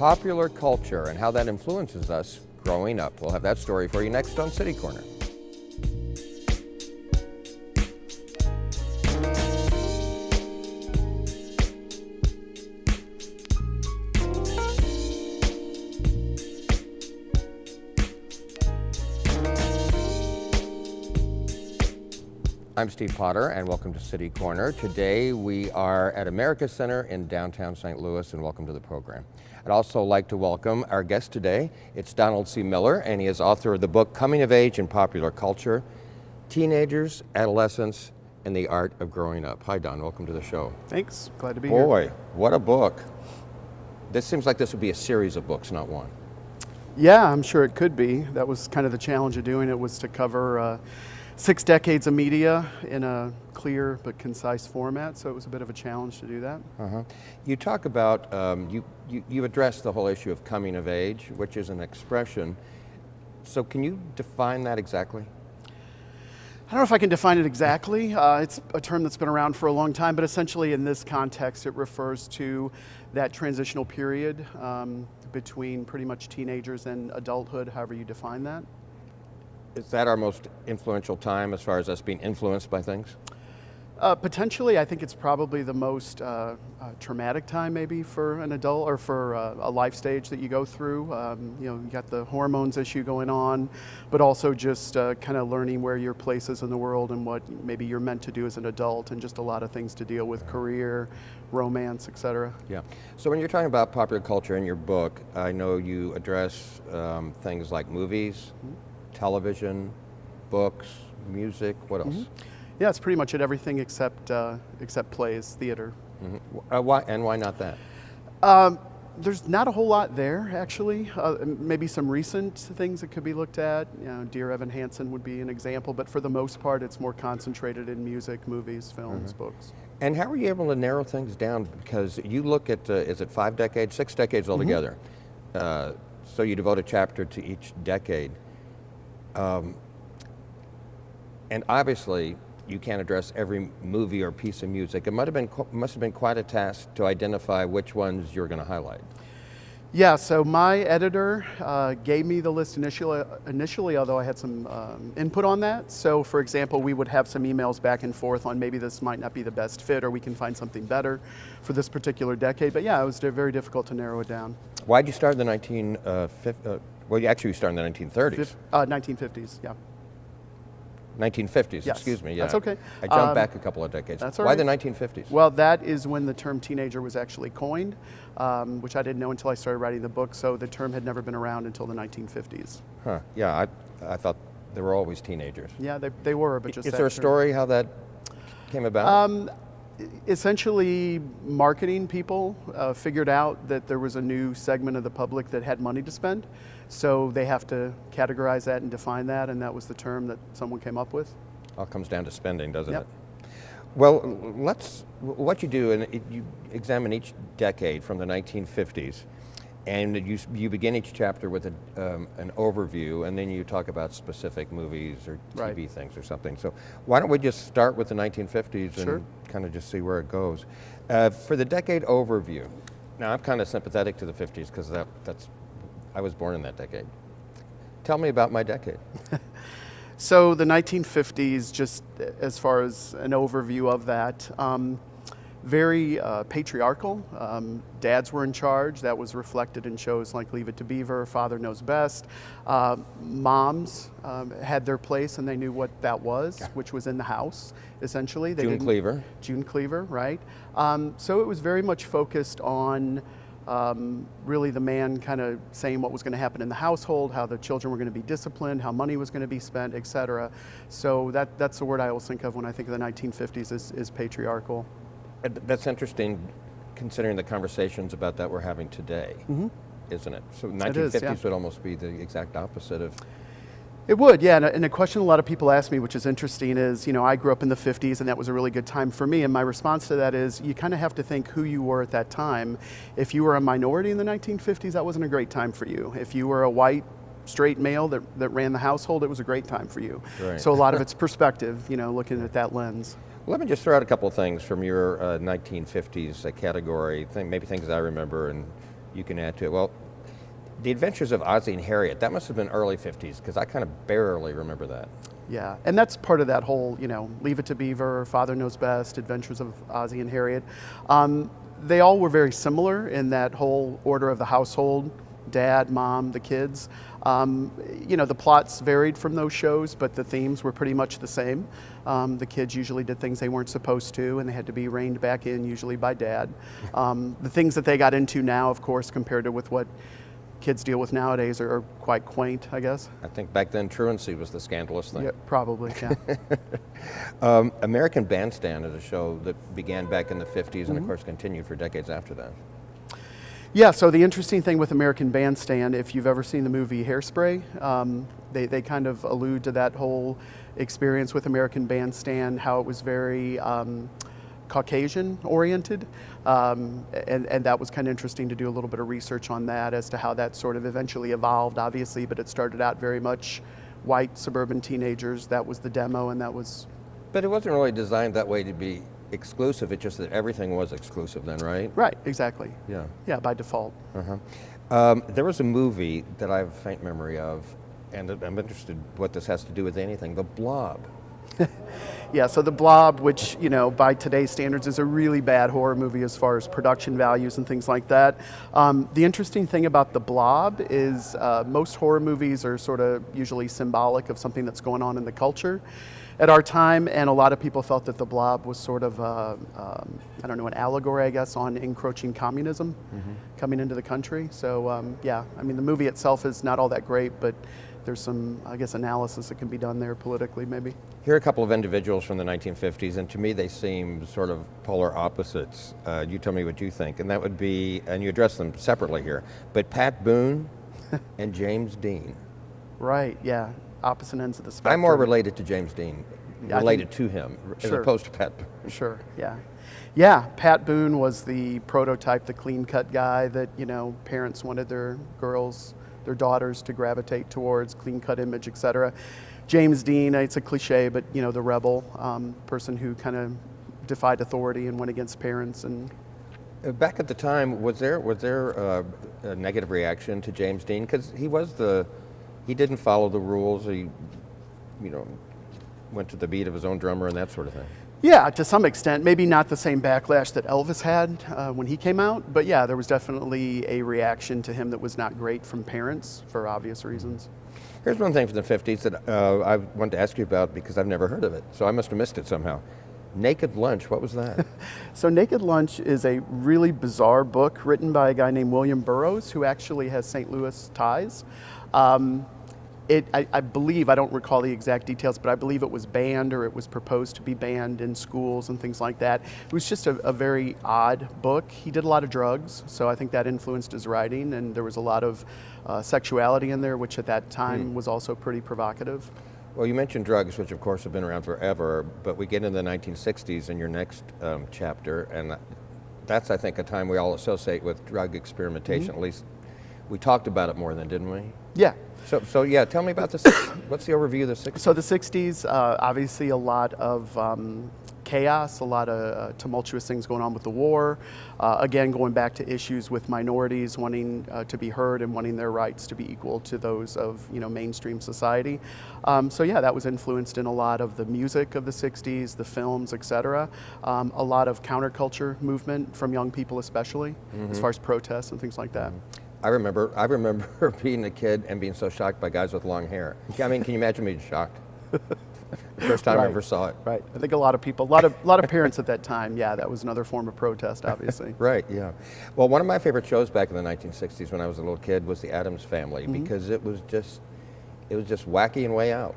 popular culture and how that influences us growing up. We'll have that story for you next on City Corner. I'm Steve Potter, and welcome to City Corner. Today we are at America Center in downtown St. Louis, and welcome to the program. I'd also like to welcome our guest today. It's Donald C. Miller, and he is author of the book Coming of Age in Popular Culture, Teenagers, Adolescence, and the Art of Growing Up. Hi, Don. Welcome to the show. Thanks. Glad to be here. Boy, what a book. This seems like this would be a series of books, not one. Yeah, I'm sure it could be. That was kind of the challenge of doing it, was to cover 6 decades of media in a clear but concise format, so it was a bit of a challenge to do that. You talk about, you address the whole issue of coming of age, which is an expression. So can you define that exactly? I don't know if I can define it exactly. It's a term that's been around for a long time, but essentially in this context it refers to that transitional period between pretty much teenagers and adulthood, however you define that. Is that our most influential time as far as us being influenced by things? Potentially, I think it's probably the most traumatic time maybe for an adult, or for a life stage that you go through. You got the hormones issue going on, but also just kind of learning where your place is in the world and what maybe you're meant to do as an adult, and just a lot of things to deal with: career, romance, etc. Yeah. So when you're talking about popular culture in your book, I know you address things like movies, television, books, music. What else? Yeah, it's pretty much at everything except plays, theater. Why not that? There's not a whole lot there, actually. Maybe some recent things that could be looked at. Dear Evan Hansen would be an example, but for the most part, it's more concentrated in music, movies, films, books. And how were you able to narrow things down? Because you look at, is it 5 decades, 6 decades altogether? So you devote a chapter to each decade. And obviously, you can't address every movie or piece of music. It must have been quite a task to identify which ones you're going to highlight. Yeah, so my editor gave me the list initially, although I had some input on that. So for example, we would have some emails back and forth on maybe this might not be the best fit, or we can find something better for this particular decade. But yeah, it was very difficult to narrow it down. Why'd you start in the 1950s? Well, you started in the 1930s. 1950s, yeah. 1950s, yes. Excuse me. Yeah. That's okay. I jumped back a couple of decades. That's all Why right. the 1950s? Well, that is when the term teenager was actually coined, which I didn't know until I started writing the book. So the term had never been around until the 1950s. Huh. Yeah, I thought they were always teenagers. Yeah, they were, but just Is there a story how that came about? Essentially, marketing people figured out that there was a new segment of the public that had money to spend. So they have to categorize that and define that, and that was the term that someone came up with. All comes down to spending, doesn't Yep. it? Well, what you do, and you examine each decade from the 1950s, and you begin each chapter with an overview, and then you talk about specific movies or TV things or something. So why don't we just start with the 1950s and kind of just see where it goes. For the decade overview, now I'm kind of sympathetic to the 50s because I was born in that decade. Tell me about my decade. So the 1950s, just as far as an overview of that, very patriarchal. Dads were in charge. That was reflected in shows like Leave It to Beaver, Father Knows Best. Moms had their place, and they knew what that was, which was in the house, essentially. June Cleaver. June Cleaver, right. So it was very much focused on really the man kind of saying what was going to happen in the household, how the children were going to be disciplined, how money was going to be spent, etc. So that's the word I always think of when I think of the 1950s is patriarchal. That's interesting, considering the conversations about that we're having today, isn't it? So 1950s would almost be the exact opposite of... It would, yeah, and a question a lot of people ask me, which is interesting, is, I grew up in the 50s and that was a really good time for me, and my response to that is you kind of have to think who you were at that time. If you were a minority in the 1950s, that wasn't a great time for you. If you were a white, straight male that ran the household, it was a great time for you. Right. So a lot of it's perspective, looking at that lens. Let me just throw out a couple of things from your 1950s category, maybe things I remember and you can add to it. Well, The Adventures of Ozzie and Harriet, that must have been early 50s, because I kind of barely remember that. Yeah, and that's part of that whole, Leave It to Beaver, Father Knows Best, Adventures of Ozzie and Harriet. They all were very similar in that whole order of the household, dad, mom, the kids. The plots varied from those shows, but the themes were pretty much the same. The kids usually did things they weren't supposed to, and they had to be reined back in, usually by dad. The things that they got into now, of course, compared to with what kids deal with nowadays are quite quaint, I guess. I think back then truancy was the scandalous thing. Yeah, probably, yeah. American Bandstand is a show that began back in the 50s and of course continued for decades after that. Yeah, so the interesting thing with American Bandstand, if you've ever seen the movie Hairspray, they kind of allude to that whole experience with American Bandstand, how it was very Caucasian oriented, and that was kind of interesting to do a little bit of research on that as to how that sort of eventually evolved, obviously, but it started out very much white suburban teenagers. That was the demo, and that was... But it wasn't really designed that way to be exclusive, it's just that everything was exclusive then, right? Right, exactly. Yeah. Yeah, by default. There was a movie that I have a faint memory of, and I'm interested what this has to do with anything, The Blob. Yeah, so The Blob, which, by today's standards is a really bad horror movie as far as production values and things like that. The interesting thing about The Blob is most horror movies are sort of usually symbolic of something that's going on in the culture at our time, and a lot of people felt that The Blob was sort of, an allegory, I guess, on encroaching communism coming into the country. So, the movie itself is not all that great, but there's some, I guess, analysis that can be done there politically, maybe. Here are a couple of individuals from the 1950s, and to me they seem sort of polar opposites. You tell me what you think, and that would be, and you address them separately here, but Pat Boone and James Dean. Right, yeah, opposite ends of the spectrum. I'm more related to James Dean, related to him, as opposed to Pat Boone. Sure, yeah. Yeah, Pat Boone was the prototype, the clean-cut guy that, parents wanted their daughters to gravitate towards, clean-cut image, etc. James Dean, it's a cliche, but the rebel person who kind of defied authority and went against parents. And back at the time, was there a negative reaction to James Dean? Because he didn't follow the rules. He, went to the beat of his own drummer and that sort of thing. Yeah, to some extent, maybe not the same backlash that Elvis had when he came out, but yeah, there was definitely a reaction to him that was not great from parents for obvious reasons. Here's one thing from the 50s that I wanted to ask you about because I've never heard of it, so I must have missed it somehow. Naked Lunch, what was that? So Naked Lunch is a really bizarre book written by a guy named William Burroughs, who actually has St. Louis ties. I believe, I don't recall the exact details, but I believe it was banned or it was proposed to be banned in schools and things like that. It was just a very odd book. He did a lot of drugs, so I think that influenced his writing, and there was a lot of sexuality in there, which at that time was also pretty provocative. Well, you mentioned drugs, which of course have been around forever, but we get into the 1960s in your next chapter, and that's, I think, a time we all associate with drug experimentation. At least we talked about it more then, didn't we? Yeah. So yeah, tell me about the what's the overview of the 60s? So the 60s, obviously a lot of chaos, a lot of tumultuous things going on with the war. Again, going back to issues with minorities wanting to be heard and wanting their rights to be equal to those of mainstream society. So yeah, that was influenced in a lot of the music of the 60s, the films, etc. A lot of counterculture movement from young people especially, as far as protests and things like that. I remember being a kid and being so shocked by guys with long hair. I mean, can you imagine being shocked? The first time I ever saw it. Right. I think a lot of people, a lot of parents at that time, yeah, that was another form of protest, obviously. Right, yeah. Well, one of my favorite shows back in the 1960s when I was a little kid was the Addams Family because it was just wacky and way out.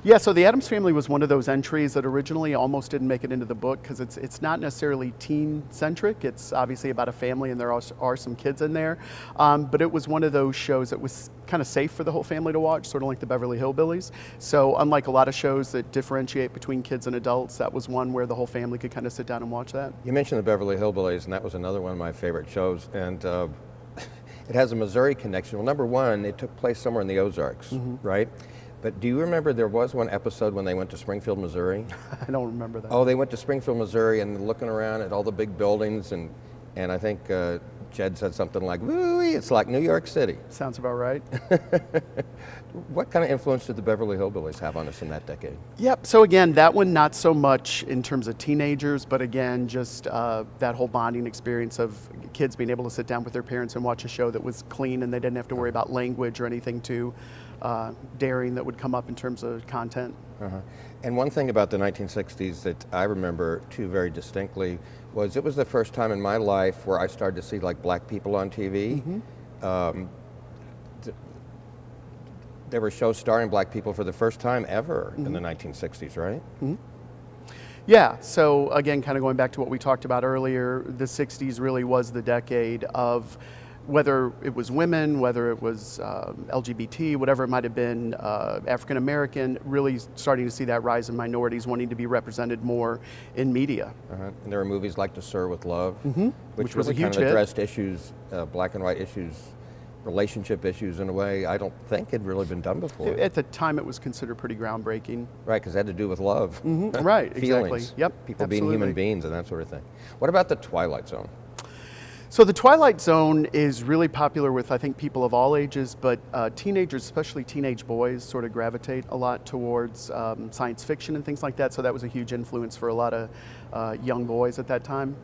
Yeah, so the Addams Family was one of those entries that originally almost didn't make it into the book because it's not necessarily teen-centric. It's obviously about a family and there are some kids in there. But it was one of those shows that was kind of safe for the whole family to watch, sort of like the Beverly Hillbillies. So unlike a lot of shows that differentiate between kids and adults, that was one where the whole family could kind of sit down and watch that. You mentioned the Beverly Hillbillies, and that was another one of my favorite shows. And it has a Missouri connection. Well, number one, it took place somewhere in the Ozarks, right? But do you remember there was one episode when they went to Springfield, Missouri? I don't remember that. Oh, they went to Springfield, Missouri and looking around at all the big buildings and And I think Jed said something like, "Woo, it's like New York City." Sounds about right. What kind of influence did the Beverly Hillbillies have on us in that decade? Yep. So again, that one not so much in terms of teenagers, but again, just that whole bonding experience of kids being able to sit down with their parents and watch a show that was clean, and they didn't have to worry about language or anything too daring that would come up in terms of content. And one thing about the 1960s that I remember too very distinctly was it was the first time in my life where I started to see like black people on TV. There were shows starring black people for the first time ever in the 1960s, right? Yeah, so again, kind of going back to what we talked about earlier, the 60s really was the decade of whether it was women, whether it was LGBT, whatever it might have been, African American, really starting to see that rise in minorities wanting to be represented more in media. And there were movies like To Sir with Love, which was a really huge kind of hit. addressed issues, black and white issues, relationship issues in a way I don't think had really been done before. At the time, it was considered pretty groundbreaking. Right, because it had to do with love. Right, exactly. Feelings. Yep, People absolutely. being human beings and that sort of thing. What about the Twilight Zone? So the Twilight Zone is really popular with, I think, people of all ages, but teenagers, especially teenage boys, sort of gravitate a lot towards science fiction and things like that. So that was a huge influence for a lot of young boys at that time.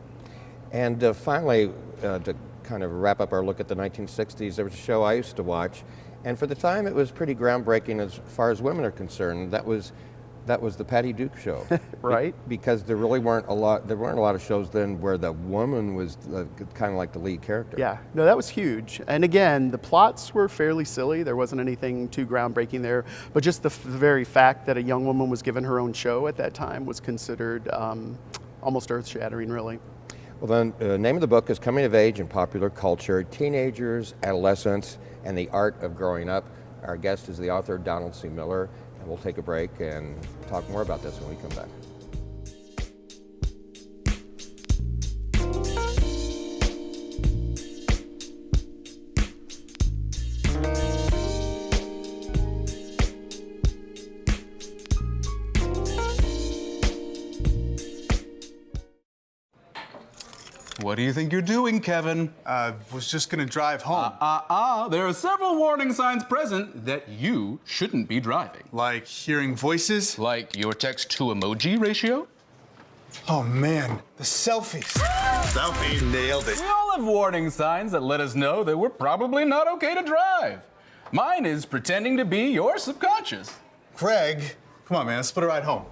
And finally, to kind of wrap up our look at the 1960s, there was a show I used to watch, and for the time it was pretty groundbreaking as far as women are concerned. That was the Patty Duke Show. Right. Because there really weren't a lot of shows then where the woman was kind of like the lead character. Yeah, no, that was huge. And again, the plots were fairly silly. There wasn't anything too groundbreaking there, but just the very fact that a young woman was given her own show at that time was considered almost earth-shattering, really. Well, then, the name of the book is Coming of Age in Popular Culture, Teenagers, Adolescents, and the Art of Growing Up. Our guest is the author, Donald C. Miller, and we'll take a break and talk more about this when we come back. What do you think you're doing, Kevin? Was just gonna drive home. There are several warning signs present that you shouldn't be driving. Like hearing voices? Like your text-to-emoji ratio? Oh man, the selfies. Selfie, nailed it. We all have warning signs that let us know that we're probably not okay to drive. Mine is pretending to be your subconscious. Craig, come on man, let's split a ride home.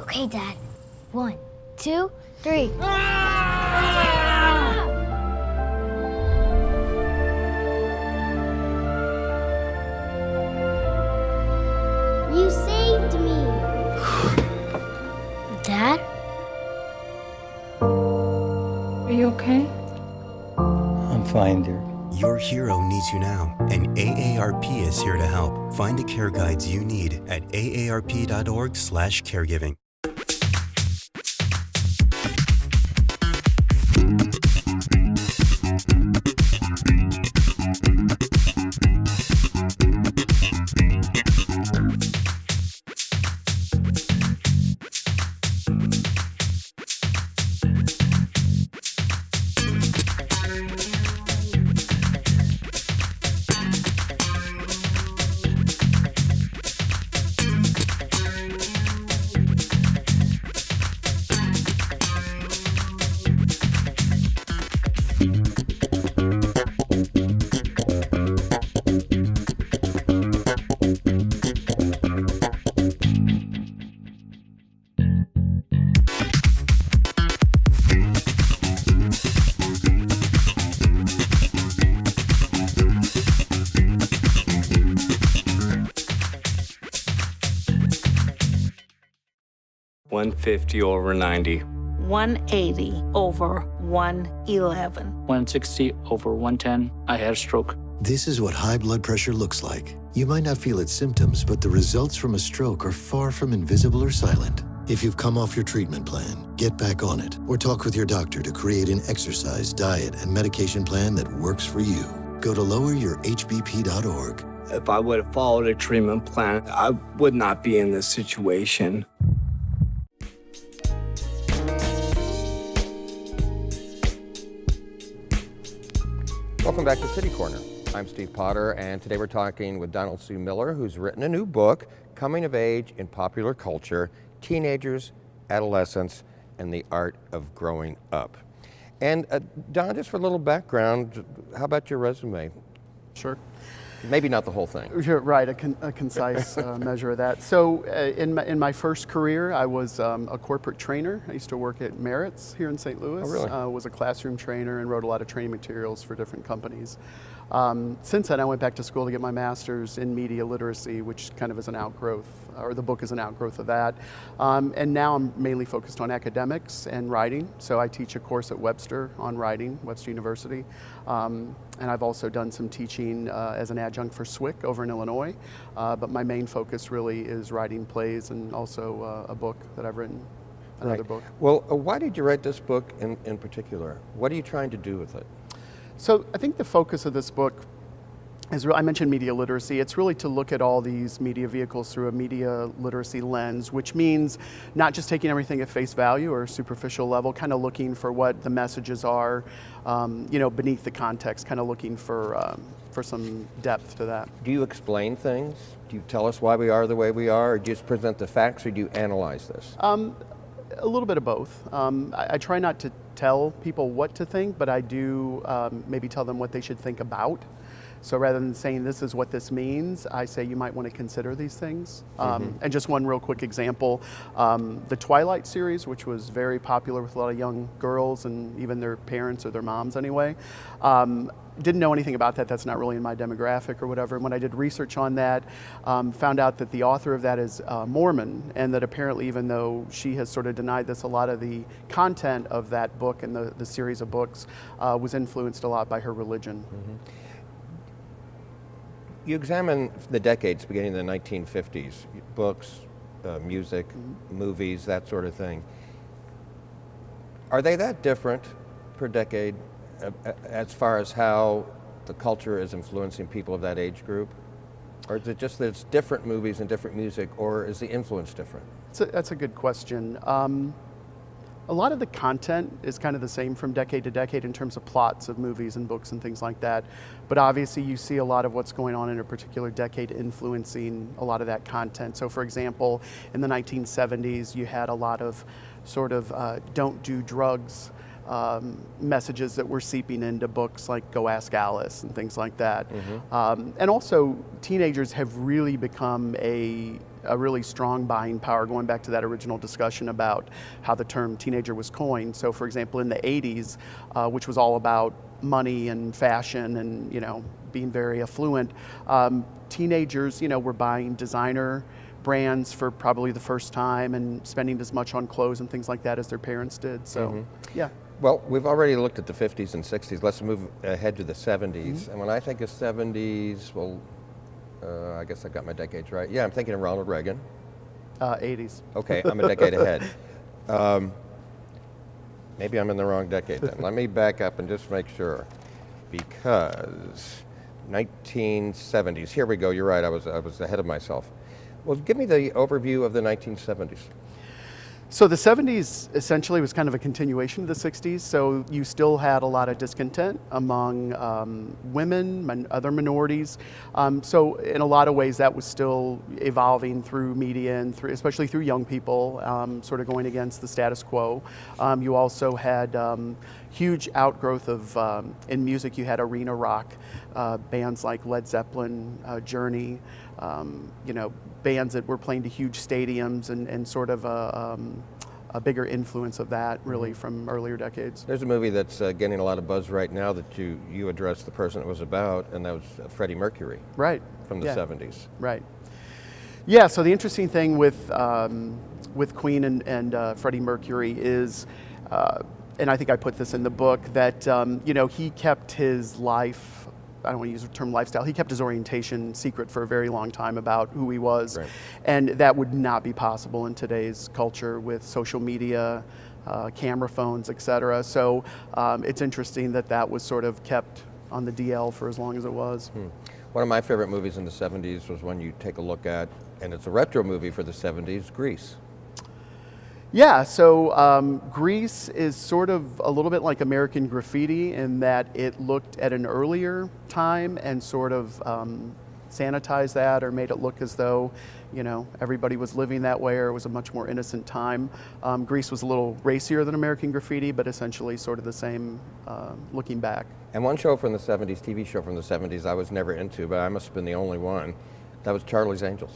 Okay, Dad. 1, 2, 3. You saved me. Dad? Are you okay? I'm fine, dear. Your hero needs you now, and AARP is here to help. Find the care guides you need at aarp.org/caregiving. 150 over 90. 180 over 111. 160 over 110. I had a stroke. This is what high blood pressure looks like. You might not feel its symptoms, but the results from a stroke are far from invisible or silent. If you've come off your treatment plan, get back on it, or talk with your doctor to create an exercise, diet, and medication plan that works for you. Go to loweryourhbp.org. If I would have followed a treatment plan, I would not be in this situation. Welcome back to City Corner. I'm Steve Potter, and today we're talking with Donald C. Miller, who's written a new book, Coming of Age in Popular Culture, Teenagers, Adolescents, and the Art of Growing Up. And Don, just for a little background, how about your resume? Sure. Maybe not the whole thing. You're right, a concise measure of that. So in my first career, I was a corporate trainer. I used to work at Merritt's here in St. Louis. Oh, really? Was a classroom trainer and wrote a lot of training materials for different companies. Since then, I went back to school to get my master's in media literacy, which kind of is an outgrowth, or the book is an outgrowth of that. And now I'm mainly focused on academics and writing. So I teach a course at Webster on writing, Webster University. And I've also done some teaching as an adjunct for SWIC over in Illinois. But my main focus really is writing plays and also a book that I've written, another book. Well, why did you write this book in particular? What are you trying to do with it? So I think the focus of this book is, I mentioned media literacy. It's really to look at all these media vehicles through a media literacy lens, which means not just taking everything at face value or superficial level, kind of looking for what the messages are, beneath the context, kind of looking for some depth to that. Do you explain things? Do you tell us why we are the way we are, or do you just present the facts, or do you analyze this? A little bit of both. I try not to tell people what to think, but I do maybe tell them what they should think about. So rather than saying this is what this means, I say you might want to consider these things. And just one real quick example, the Twilight series, which was very popular with a lot of young girls and even their parents or their moms anyway, didn't know anything about that. That's not really in my demographic or whatever. And when I did research on that, found out that the author of that is Mormon, and that apparently, even though she has sort of denied this, a lot of the content of that book and the series of books was influenced a lot by her religion. You examine the decades beginning in the 1950s, books, music, movies, that sort of thing. Are they that different per decade as far as how the culture is influencing people of that age group? Or is it just that it's different movies and different music, or is the influence different? That's a good question. A lot of the content is kind of the same from decade to decade in terms of plots of movies and books and things like that. But obviously you see a lot of what's going on in a particular decade influencing a lot of that content. So for example, in the 1970s, you had a lot of sort of don't do drugs messages that were seeping into books like Go Ask Alice and things like that. And also teenagers have really become a really strong buying power, going back to that original discussion about how the term teenager was coined. So for example, in the 80s, which was all about money and fashion and being very affluent, teenagers were buying designer brands for probably the first time and spending as much on clothes and things like that as their parents did. So yeah. Well, we've already looked at the 50s and 60s. Let's move ahead to the 70s. And when I think of 70s, well, I guess I got my decades right. Yeah, I'm thinking of Ronald Reagan. 80s. Okay, I'm a decade ahead. Maybe I'm in the wrong decade then. Let me back up and just make sure. Because 1970s, here we go, you're right, I was ahead of myself. Well, give me the overview of the 1970s. So the 70s essentially was kind of a continuation of the 60s. So you still had a lot of discontent among women, other minorities. So in a lot of ways that was still evolving through media and especially through young people, sort of going against the status quo. You also had huge outgrowth of, in music, you had arena rock, bands like Led Zeppelin, Journey, bands that were playing to huge stadiums and sort of a bigger influence of that really from earlier decades. There's a movie that's getting a lot of buzz right now that you addressed the person it was about, and that was Freddie Mercury. Right. From the 70s. Right. Yeah, so the interesting thing with Queen and Freddie Mercury is, and I think I put this in the book, that he kept his life, I don't want to use the term lifestyle, he kept his orientation secret for a very long time about who he was. Right. And that would not be possible in today's culture with social media, camera phones, etc. So it's interesting that was sort of kept on the DL for as long as it was. One of my favorite movies in the 70s was one you take a look at, and it's a retro movie for the 70s, Grease. Yeah, so Grease is sort of a little bit like American Graffiti in that it looked at an earlier time and sort of sanitized that or made it look as though, everybody was living that way or it was a much more innocent time. Grease was a little racier than American Graffiti, but essentially sort of the same looking back. And one show from the 70s, TV show from the 70s I was never into, but I must have been the only one, that was Charlie's Angels.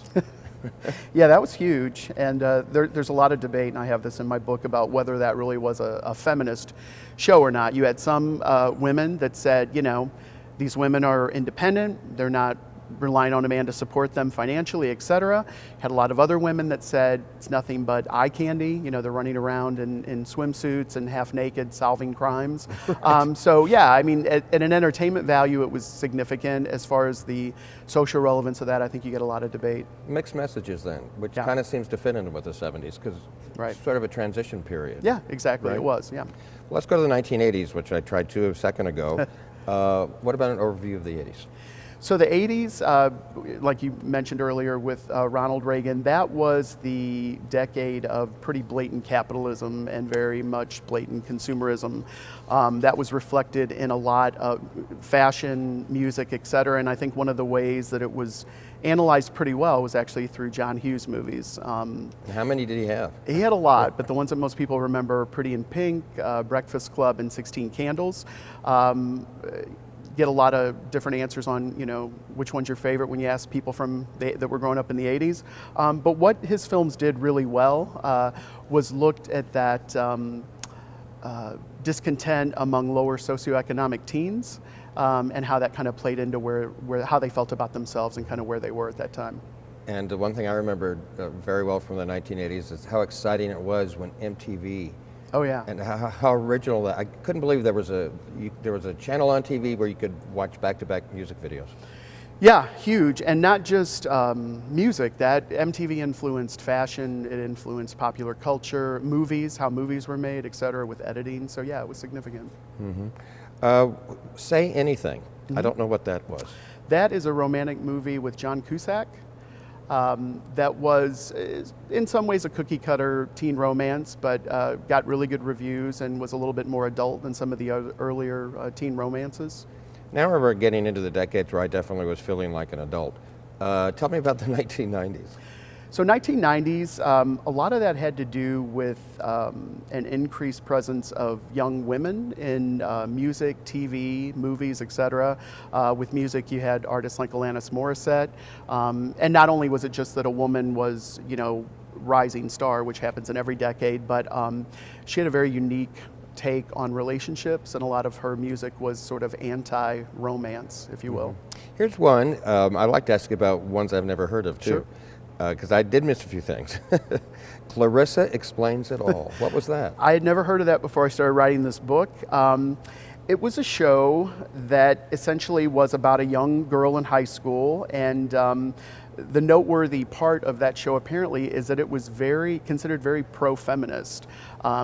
Yeah, that was huge, and there's a lot of debate, and I have this in my book, about whether that really was a feminist show or not. You had some women that said, these women are independent, they're not relying on a man to support them financially, etc. Had a lot of other women that said it's nothing but eye candy. They're running around in swimsuits and half naked solving crimes. Right. So yeah, I mean, at an entertainment value, it was significant. As far as the social relevance of that, I think you get a lot of debate. Mixed messages then, which Yeah. kind of seems to fit in with the 70s because Right. it's sort of a transition period. Yeah, exactly. Right? It was. Yeah. Well, let's go to the 1980s, which I tried to a second ago. What about an overview of the 80s? So the 80s, like you mentioned earlier with Ronald Reagan, that was the decade of pretty blatant capitalism and very much blatant consumerism. That was reflected in a lot of fashion, music, et cetera. And I think one of the ways that it was analyzed pretty well was actually through John Hughes movies. How many did he have? He had a lot, but the ones that most people remember are Pretty in Pink, Breakfast Club, and 16 Candles. Get a lot of different answers on, which one's your favorite when you ask people that were growing up in the 80s. But what his films did really well was looked at that discontent among lower socioeconomic teens and how that kind of played into how they felt about themselves and kind of where they were at that time. And one thing I remember very well from the 1980s is how exciting it was when MTV. Oh yeah. And how original that! I couldn't believe there was a channel on TV where you could watch back-to-back music videos. Yeah, huge, and not just music. That MTV influenced fashion, it influenced popular culture, movies, how movies were made, et cetera, with editing. So yeah, it was significant. Mm-hmm. Say Anything. Mm-hmm. I don't know what that was. That is a romantic movie with John Cusack. That was, in some ways, a cookie-cutter teen romance, but got really good reviews and was a little bit more adult than some of the earlier teen romances. Now we're getting into the decades where I definitely was feeling like an adult. Tell me about the 1990s. So 1990s, a lot of that had to do with an increased presence of young women in music, TV, movies, etc. With music, you had artists like Alanis Morissette, and not only was it just that a woman was, rising star, which happens in every decade, but she had a very unique take on relationships, and a lot of her music was sort of anti-romance, if you will. Here's one. I'd like to ask you about ones I've never heard of, too. Sure. Because I did miss a few things. Clarissa Explains It All. What was that? I had never heard of that before I started writing this book. It was a show that essentially was about a young girl in high school, and the noteworthy part of that show apparently is that it was considered very pro-feminist,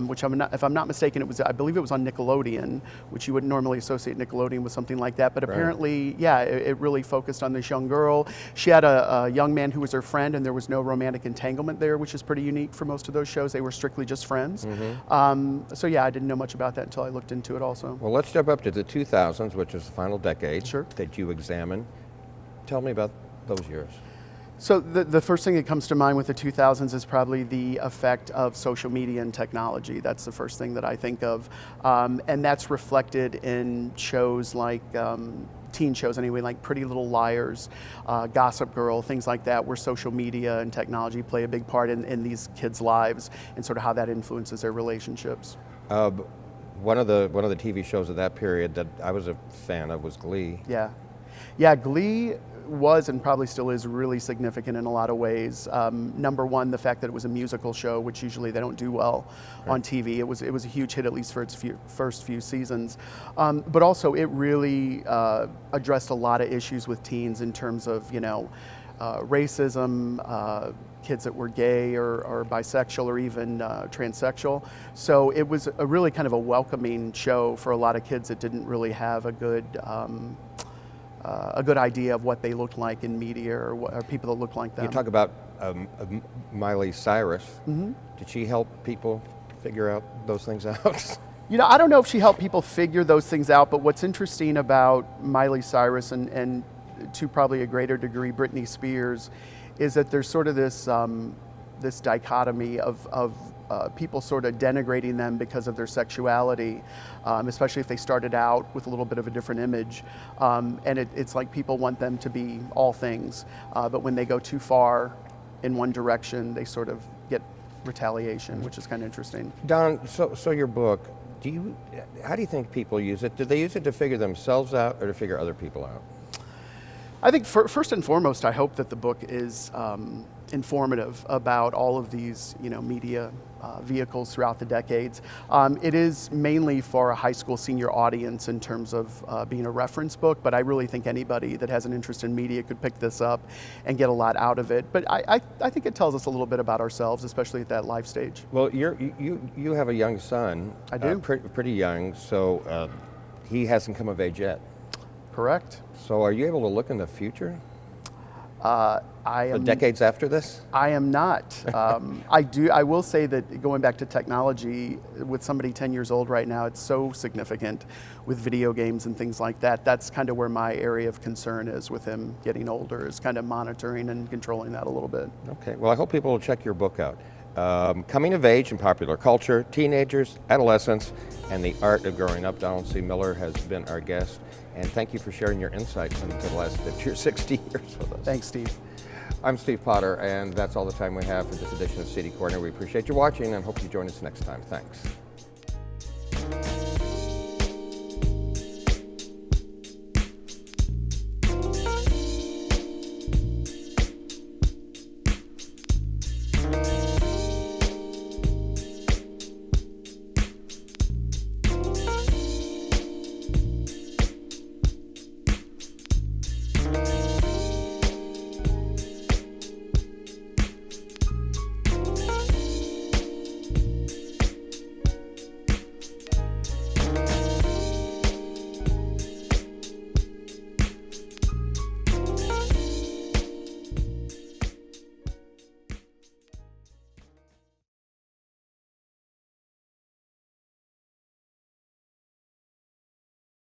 which if I'm not mistaken, I believe it was on Nickelodeon, which you wouldn't normally associate Nickelodeon with something like that. But apparently, yeah, it really focused on this young girl. She had a young man who was her friend, and there was no romantic entanglement there, which is pretty unique for most of those shows. They were strictly just friends. Mm-hmm. So yeah, I didn't know much about that until I looked into it also. Well, let's jump up to the 2000s, which is the final decade Sure. that you examine. Tell me about those years. So the first thing that comes to mind with the 2000s is probably the effect of social media and technology. That's the first thing that I think of. And that's reflected in shows like, teen shows anyway, like Pretty Little Liars, Gossip Girl, things like that, where social media and technology play a big part in these kids' lives and sort of how that influences their relationships. One of the TV shows of that period that I was a fan of was Glee. Yeah, Glee was and probably still is really significant in a lot of ways. Number one, the fact that it was a musical show, which usually they don't do well on TV. It was a huge hit, at least for its first few seasons. But also, it really addressed a lot of issues with teens in terms of, racism, kids that were gay or bisexual or even transsexual. So it was a really kind of a welcoming show for a lot of kids that didn't really have a good idea of what they looked like in media or people that looked like them. You talk about Miley Cyrus. Mm-hmm. Did she help people figure out those things out? I don't know if she helped people figure those things out, but what's interesting about Miley Cyrus and to probably a greater degree Britney Spears is that there's sort of this this dichotomy of people sort of denigrating them because of their sexuality, especially if they started out with a little bit of a different image. And it's like people want them to be all things, but when they go too far in one direction, they sort of get retaliation, which is kind of interesting. Don, so your book, how do you think people use it? Do they use it to figure themselves out or to figure other people out? I think first and foremost, I hope that the book is informative about all of these, media vehicles throughout the decades. It is mainly for a high school senior audience in terms of being a reference book, but I really think anybody that has an interest in media could pick this up and get a lot out of it. But I think it tells us a little bit about ourselves, especially at that life stage. Well, you have a young son. I do. Pretty young, so he hasn't come of age yet. Correct. So are you able to look in the future? I am. Decades after this? I am not. I will say that going back to technology, with somebody 10 years old right now, it's so significant with video games and things like that. That's kind of where my area of concern is with him getting older, is kind of monitoring and controlling that a little bit. Okay. Well, I hope people will check your book out. Coming of Age in Popular Culture, Teenagers, Adolescents, and the Art of Growing Up. Donald C. Miller has been our guest. And thank you for sharing your insights into the last 50 or 60 years with us. Thanks, Steve. I'm Steve Potter, and that's all the time we have for this edition of City Corner. We appreciate you watching and hope you join us next time. Thanks.